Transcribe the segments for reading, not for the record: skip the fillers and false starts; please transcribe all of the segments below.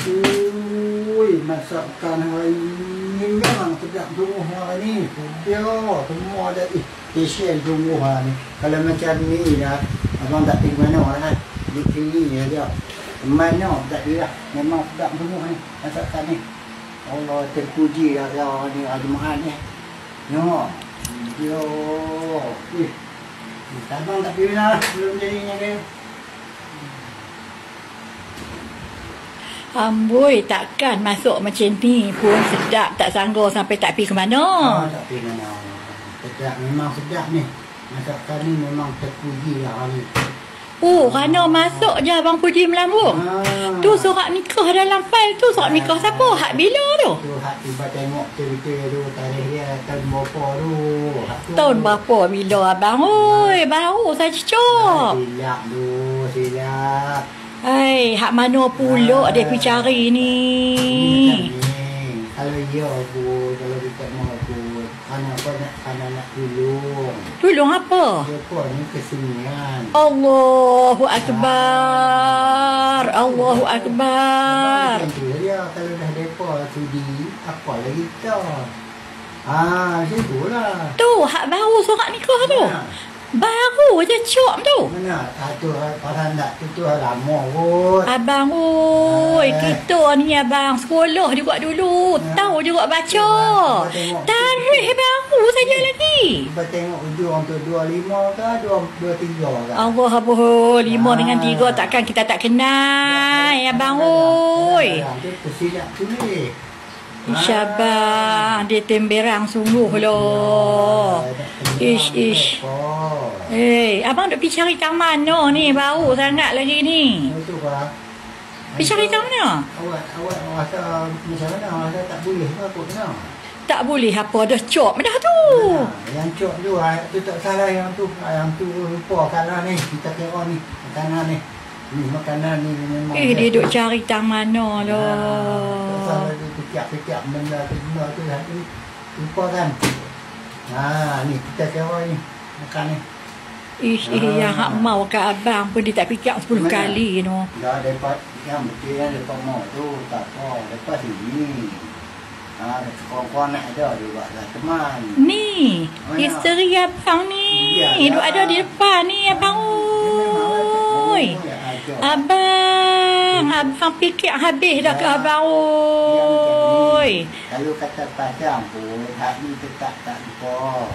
Ui, masakan hari ini memang sedap sungguh hari ni. Dia semua ada special sungguh hari ni. Kalau macam ni dah, abang tak pergi mana lah. Di sini je. Mana tak dia. Memang sedap sungguh ni masakan ni. Allah terpuji Allah ni Al-Mu'ad ni. Tengok. Dia. Abang tak pergi mana belum jadinya dia. Amboi, takkan masuk macam ni pun sedap, tak sanggup sampai tak pergi ke mana. Tak pergi mana. Sedap, memang sedap ni. Masakan ni memang terpuji lah ni. Oh, kerana masuk je abang puji melambung. Tu surat nikah dalam fail tu, surat nikah siapa? Hak bila tu? Tu hak tiba tengok cerita tu, tarikh dia tahun berapa tu. Tahun berapa bila abang? Oi, baru saja cop. Silap tu, silap. Hai, hak mana pula dia pergi cari ni? Kalau ya aku, kalau kita mau aku, anak nak tolong. Tolong apa? Siapa ni kesenian. Allahu Akbar. Allahu Akbar. Macam tu dia, kalau dah depa sudi, apa lagi kita? Macam tu lah. Tu, hak baru surat nikah tu. Baru je cop tu. Mana? Tu orang tak tu lama kot. Abang oi, kita ni abang sekolah juga dulu. Tahu juga baca. Tarikh baru saja lagi. Cuba tengok hujung tu 25 ke 23 ke? Allah boh 5 dengan 3 takkan kita tak kenal abang oi. Itu silap tulis. Isyabang dia temberang sungguh loh. Ish. Abang duk pergi cari tang mana ni? Bau sangat lagi ni. Itu kah? Pergi cari tang mana? Awak rasa macam mana? Rasa tak boleh ke apa kena? Tak boleh apa dah cop dah tu. Yang cop tu tak salah yang tu. Yang tu lupa kalah ni. Kita tengok ni makanan ni. Ni makanan ni memang. Dia duk cari tang mana loh. Tak salah dia kecap-kecap benda tu hati lupa kan. Ni kita tengok ni makan ni. Yang hak mau ke abang pun dia tak fikir 10 kali no. Dah dapat yang betul yang dapat mau tu tak apa. Lepas sini. Kawan-kawan nak ada juga lah teman. Ni, isteri abang ni. Duk ada di depan ni abang oi. Abang fikir habis dah ke abang oi. Kalau kata pasang pun hak ni tetap tak lupa.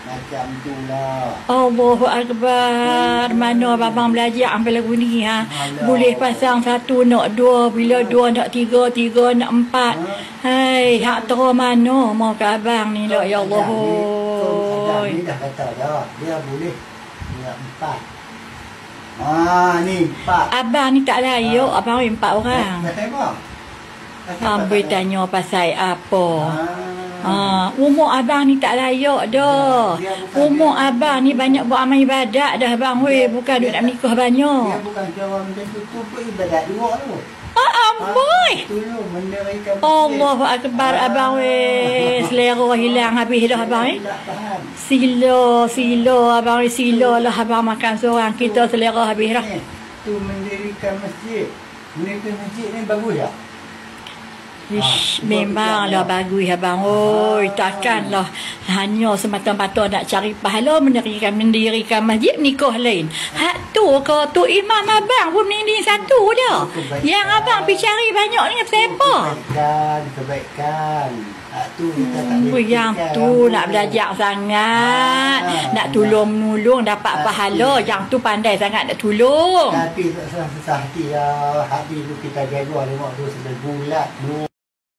Macam tu lah. Allahu Akbar. Mana abang belajar sampai lagu ni ha? Boleh pasang 1 nak 2, bila 2 nak 3, 3 nak 4. Hai, hak terus mana mau ke abang ni lah ya Allah. Ni dah kata dah. Dia boleh. Dia 4. Ni 4. Abang ni tak layak, abang 4 orang. Dah tengok. Ambil tanya pasal apa? Umur abang ni tak layak dah. Umur abang ni banyak buat amal ibadat dah bang. Bukan duk nak menikah banyak. Dia bukan cara macam tu pun ibadat dua tu. Amboi. Tolong mendirikan masjid. Allahu Akbar abang selera hilang habis dah abang Sila abang sila lah abang makan seorang kita selera habis dah. Tu mendirikan masjid. Mendirikan masjid ni bagus tak? Memanglah bagus abang oi, takkanlah hanya semata-mata nak cari pahala mendirikan masjid nikah lain. Hak tu ke tu imam abang pun mendirikan satu dah. Yang abang pergi cari banyak ni siapa? Kebaikan. Hak tu kita tak boleh. Yang tu nak belajar sangat, nak tolong-menolong dapat pahala. Yang tu pandai sangat nak tolong. Tapi tak susah hati lah. Hati tu kita jaga tengok tu sebelah bulat.